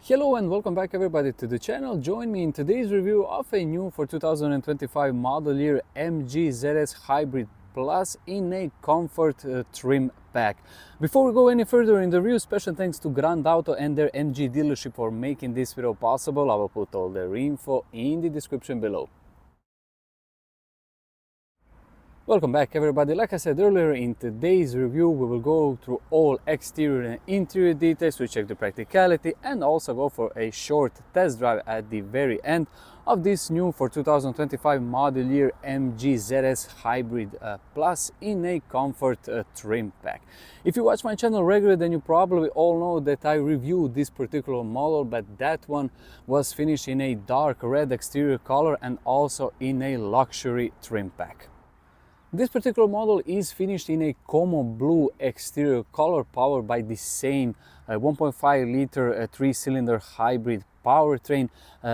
Hello and welcome back everybody to the channel. Join me in today's review of a new for 2025 model year MG ZS Hybrid Plus in a comfort trim pack. Before we go any further in the review, special thanks to Grand Auto and their MG dealership for making this video possible. I will put all their info in the description below. Welcome back everybody. Like I said earlier, in today's review we will go through all exterior and interior details, we check the practicality and also go for a short test drive at the very end of this new for 2025 model year MG ZS Hybrid Plus in a comfort trim pack. If you watch my channel regularly, then you probably all know that I reviewed this particular model, but that one was finished in a dark red exterior color and also in a luxury trim pack. This particular model is finished in a Como blue exterior color, powered by the same 1.5 liter 3-cylinder hybrid powertrain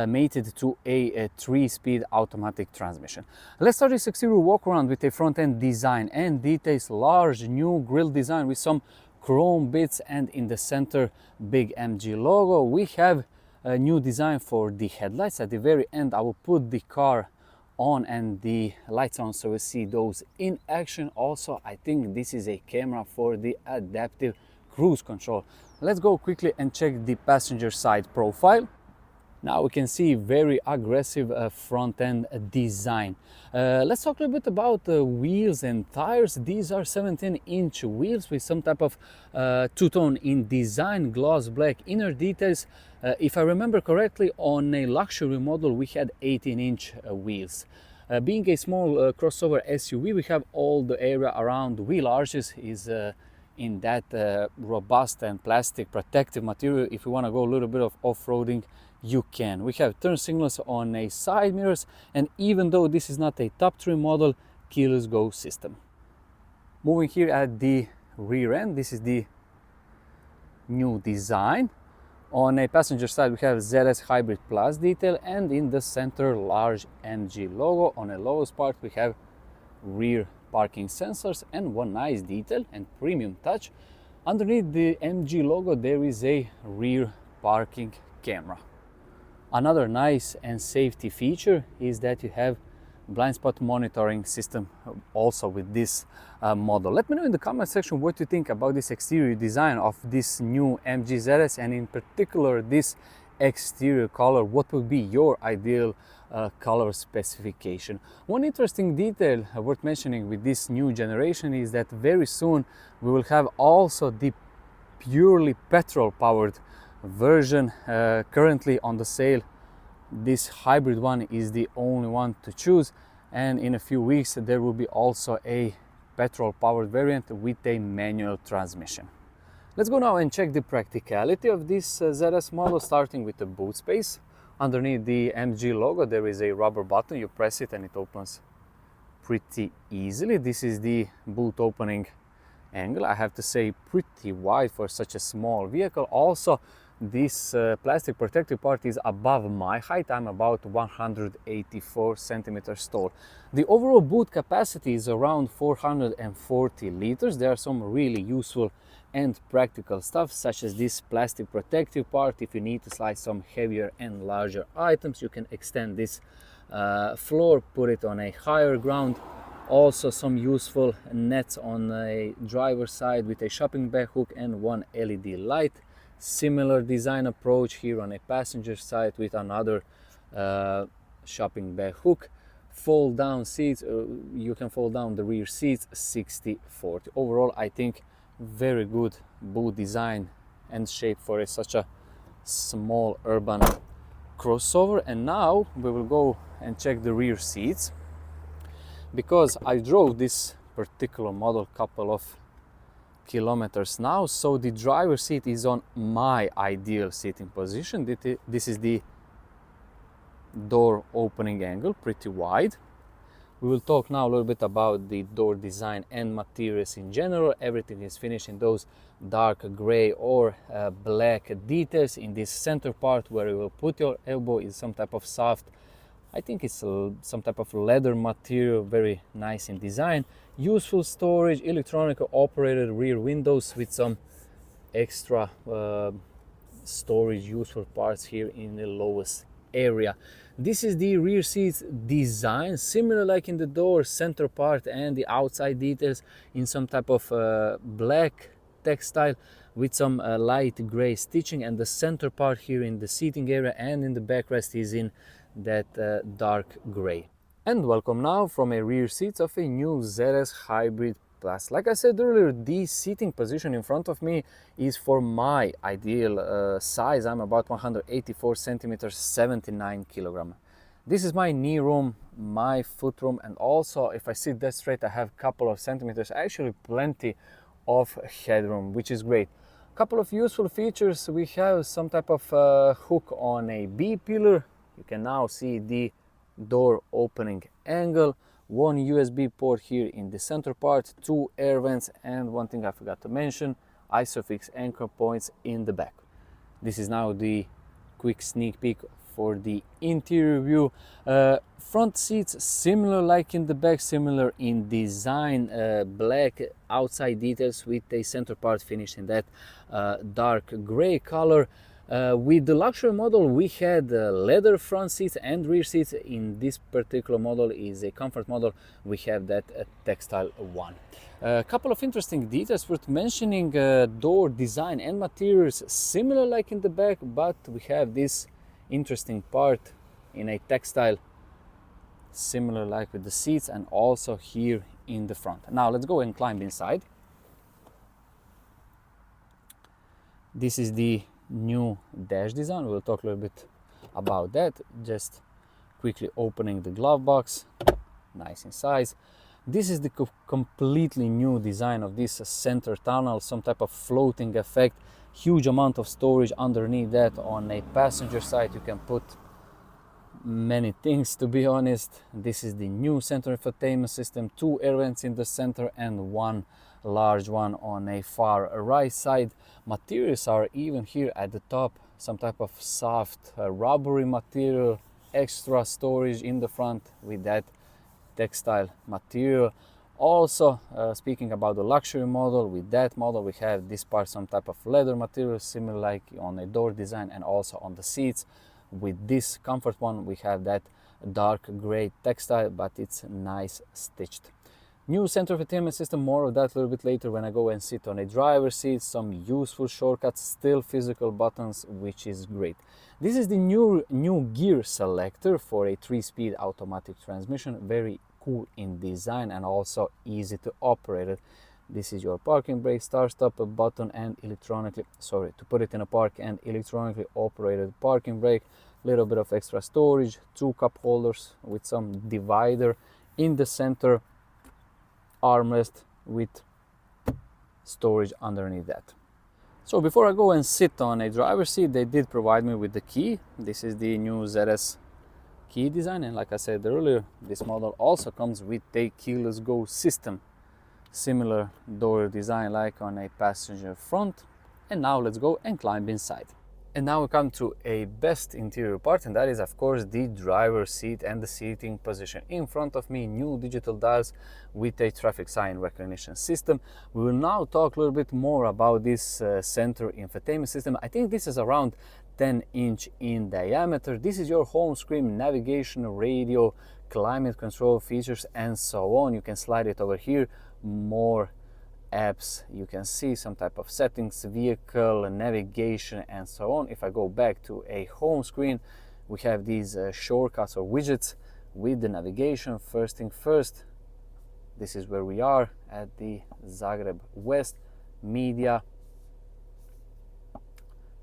mated to a 3-speed automatic transmission. Let's start this exterior walk around with a front end design and details. Large new grille design with some chrome bits, and in the center big MG logo. We have a new design for the headlights. At the very end I will put the car on and the lights on so we see those in action. Also, I think this is a camera for the adaptive cruise control. Let's go quickly and check the passenger side profile. Now we can see very aggressive front end design. Let's talk a little bit about wheels and tires. These are 17-inch wheels with some type of two-tone in design, gloss black inner details. If I remember correctly, on a luxury model we had 18-inch wheels. Being a small crossover SUV, we have all the area around the wheel arches is in that robust and plastic protective material. If you want to go a little bit of off-roading, you can. We have turn signals on a side mirrors, and even though this is not a top trim model, keyless go system. Moving here at the rear end, this is the new design. On a passenger side we have ZS Hybrid Plus detail, and in the center large MG logo. On a lowest part we have rear parking sensors, and one nice detail and premium touch. Underneath the MG logo there is a rear parking camera. Another nice and safety feature is that you have blind spot monitoring system also with this model. Let me know in the comment section what you think about this exterior design of this new MG ZS, and in particular this exterior color. What would be your ideal color specification? One interesting detail worth mentioning with this new generation is that very soon we will have also the purely petrol powered version. Currently on the sale, this hybrid one is the only one to choose, and in a few weeks there will be also a petrol powered variant with a manual transmission. Let's go now and check the practicality of this ZS model, starting with the boot space. Underneath the MG logo there is a rubber button. You press it and it opens pretty easily. This is the boot opening angle. I have to say pretty wide for such a small vehicle. Also, this plastic protective part is above my height. I'm about 184 centimeters tall. The overall boot capacity is around 440 liters. There are some really useful and practical stuff, such as this plastic protective part. If you need to slide some heavier and larger items, you can extend this floor, put it on a higher ground. Also some useful nets on a driver's side with a shopping bag hook and one LED light. Similar design approach here on a passenger side with another shopping bag hook. Fold down seats, you can fold down the rear seats 60/40. Overall, I think very good boot design and shape for such a small urban crossover. And now we will go and check the rear seats, because I drove this particular model couple of kilometers now, so the driver's seat is on my ideal seating position. This is the door opening angle, pretty wide. We will talk now a little bit about the door design and materials in general. Everything is finished in those dark gray or black details. In this center part where you will put your elbow is some type of soft, I think it's some type of leather material, very nice in design. Useful storage, electronic operated rear windows with some extra storage useful parts here in the lowest area. This is the rear seats design, similar like in the door center part and the outside details in some type of black textile with some light gray stitching, and the center part here in the seating area and in the backrest is in that dark gray. And welcome now from a rear seats of a new ZS Hybrid Plus. Like I said earlier, the seating position in front of me is for my ideal size. I'm about 184 centimeters, 79 kilogram. This is my knee room, my foot room, and also if I sit that straight, I have a couple of centimeters, actually plenty of headroom, which is great. Couple of useful features. We have some type of hook on a B pillar. You can now see the door opening angle, one USB port here in the center part, two air vents, and one thing I forgot to mention, ISOFIX anchor points in the back. This is now the quick sneak peek for the interior view. Front seats similar like in the back, similar in design, black outside details with a center part finished in that dark gray color. With the luxury model, we had leather front seats and rear seats. In this particular model is a comfort model. We have that textile one. A couple of interesting details worth mentioning. Door design and materials similar like in the back, but we have this interesting part in a textile, similar like with the seats, and also here in the front. Now let's go and climb inside. This is the new dash design. We'll talk a little bit about that. Just quickly opening the glove box, nice in size. This is the completely new design of this center tunnel, some type of floating effect, huge amount of storage underneath that. On a passenger side you can put many things, to be honest. This is the new center infotainment system, two air vents in the center and one large one on a far right side. Materials are even here at the top, some type of soft rubbery material, extra storage in the front with that textile material. Also, speaking about the luxury model, with that model we have this part, some type of leather material similar like on a door design and also on the seats. With this comfort one we have that dark gray textile, but it's nice stitched. New center infotainment system, more of that a little bit later when I go and sit on a driver's seat. Some useful shortcuts, still physical buttons, which is great. This is the new gear selector for a 3-speed automatic transmission. Very cool in design and also easy to operate it. This is your parking brake, start stop button, and to put it in a park, and electronically operated parking brake. Little bit of extra storage, two cup holders with some divider in the center, armrest with storage underneath that. So before I go and sit on a driver's seat, they did provide me with the key. This is the new ZS key design, and like I said earlier, this model also comes with a keyless go system, similar door design like on a passenger front. And now let's go and climb inside. And now we come to a best interior part, and that is of course the driver's seat and the seating position. In front of me, new digital dials with a traffic sign recognition system. We will now talk a little bit more about this center infotainment system. I think this is around 10-inch in diameter. This is your home screen, navigation, radio, climate control features, and so on. You can slide it over here, more apps, you can see some type of settings, vehicle, navigation, and so on. If I go back to a home screen, we have these shortcuts or widgets with the navigation. First thing first, this is where we are at the Zagreb West. Media,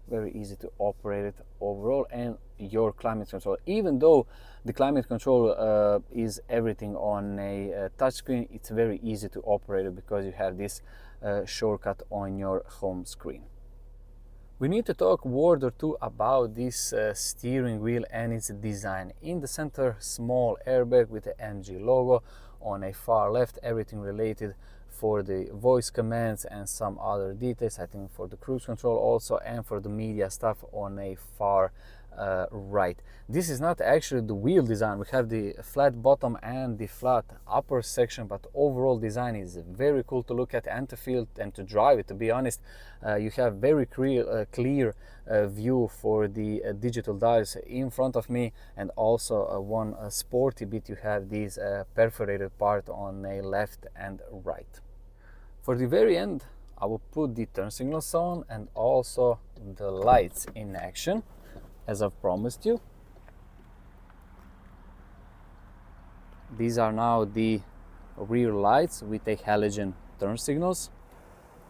very easy to operate it overall, and your climate control. Even though the climate control is everything on a touchscreen, it's very easy to operate it because you have this shortcut on your home screen. We need to talk a word or two about this steering wheel and its design. In the center, small airbag with the MG logo. On a far left, everything related for the voice commands and some other details, I think for the cruise control also, and for the media stuff on a far right. This is not actually the wheel design. We have the flat bottom and the flat upper section, but overall design is very cool to look at and to feel and to drive it. To be honest, you have very clear view for the digital dials in front of me, and also one sporty bit. You have these perforated part on a left and right. For the very end, I will put the turn signals on and also the lights in action, as I've promised you. These are now the rear lights with a halogen turn signals,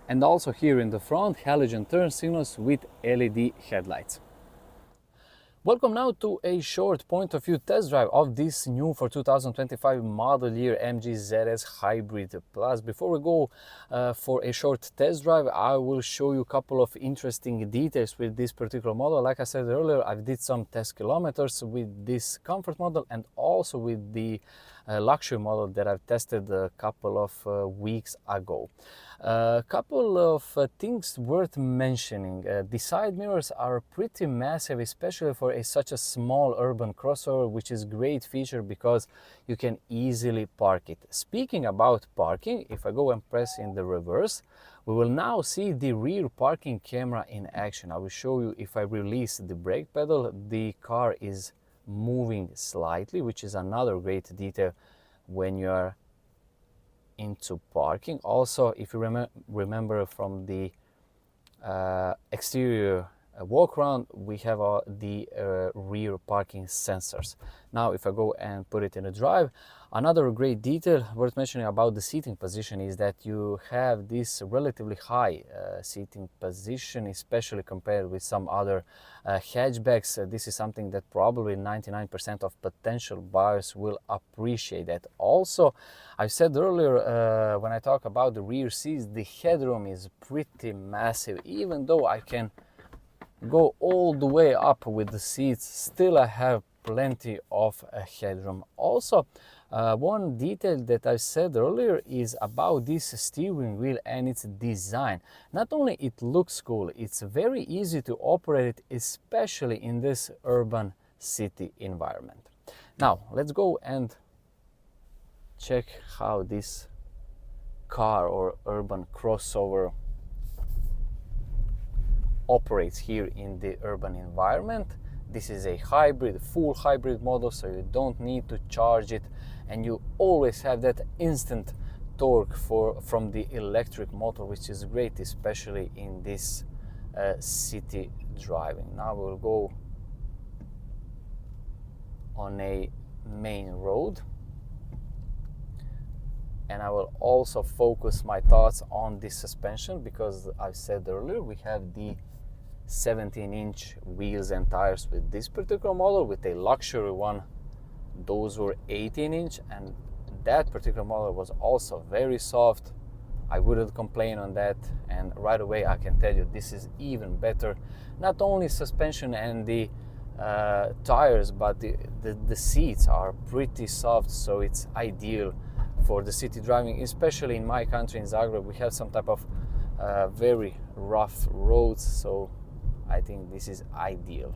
and also here in the front, halogen turn signals with LED headlights. Welcome now to a short point of view test drive of this new for 2025 model year MG ZS Hybrid Plus. Before we go for a short test drive, I will show you a couple of interesting details with this particular model. Like I said earlier, I did some test kilometers with this comfort model and also with the luxury model that I've tested a couple of weeks ago. A couple of things worth mentioning. The side mirrors are pretty massive, especially for such a small urban crossover, which is a great feature because you can easily park it. Speaking about parking, if I go and press in the reverse, we will now see the rear parking camera in action. I will show you if I release the brake pedal, the car is moving slightly, which is another great detail when you are into parking. Also, if you remember from the exterior walk around, we have the rear parking sensors. Now if I go and put it in a drive, another great detail worth mentioning about the seating position is that you have this relatively high seating position, especially compared with some other hatchbacks. This is something that probably 99% of potential buyers will appreciate. That also, I said earlier when I talk about the rear seats, the headroom is pretty massive. Even though I can go all the way up with the seats, still I have plenty of headroom. Also, one detail that I said earlier is about this steering wheel and its design. Not only it looks cool, it's very easy to operate, especially in this urban city environment. Now let's go and check how this car or urban crossover operates here in the urban environment. This is a hybrid, full hybrid model, so you don't need to charge it, and you always have that instant torque from the electric motor, which is great, especially in this city driving. Now we'll go on a main road, and I will also focus my thoughts on this suspension, because I said earlier we have the 17-inch wheels and tires with this particular model. With a luxury one, those were 18-inch, and that particular model was also very soft. I wouldn't complain on that, and right away I can tell you this is even better. Not only suspension and the tires, but the seats are pretty soft, so it's ideal for the city driving. Especially in my country, in Zagreb, we have some type of very rough roads, so I think this is ideal.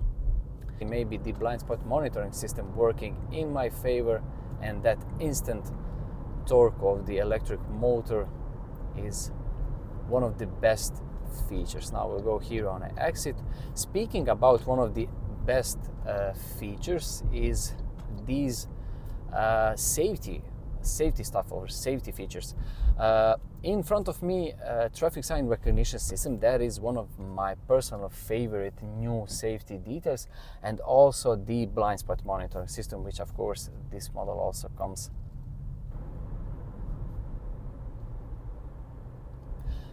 Maybe the blind spot monitoring system working in my favor, and that instant torque of the electric motor is one of the best features. Now we'll go here on an exit. Speaking about one of the best features is these safety stuff or safety features. In front of me, traffic sign recognition system. That is one of my personal favorite new safety details, and also the blind spot monitoring system, which of course this model also comes.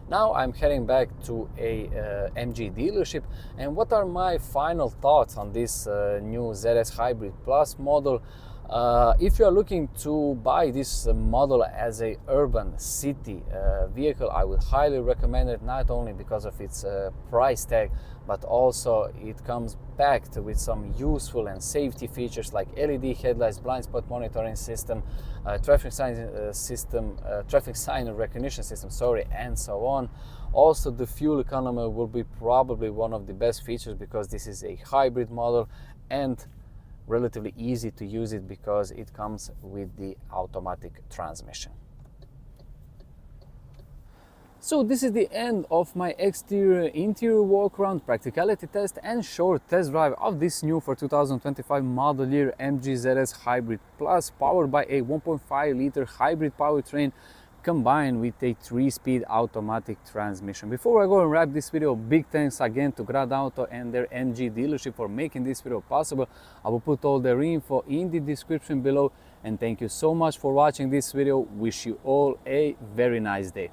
Now I'm heading back to a MG dealership, and what are my final thoughts on this new ZS Hybrid Plus model? If you are looking to buy this model as a urban city vehicle, I would highly recommend it, not only because of its price tag, but also it comes packed with some useful and safety features like LED headlights, blind spot monitoring system, traffic sign recognition system, and so on. Also, the fuel economy will be probably one of the best features because this is a hybrid model, and relatively easy to use it because it comes with the automatic transmission. So this is the end of my interior walk around, practicality test and short test drive of this new for 2025 model year MG ZS Hybrid Plus, powered by a 1.5 liter hybrid powertrain combined with a 3-speed automatic transmission. Before I go and wrap this video, big thanks again to Grad Auto and their MG dealership for making this video possible. I will put all their info in the description below, and thank you so much for watching this video. Wish you all a very nice day.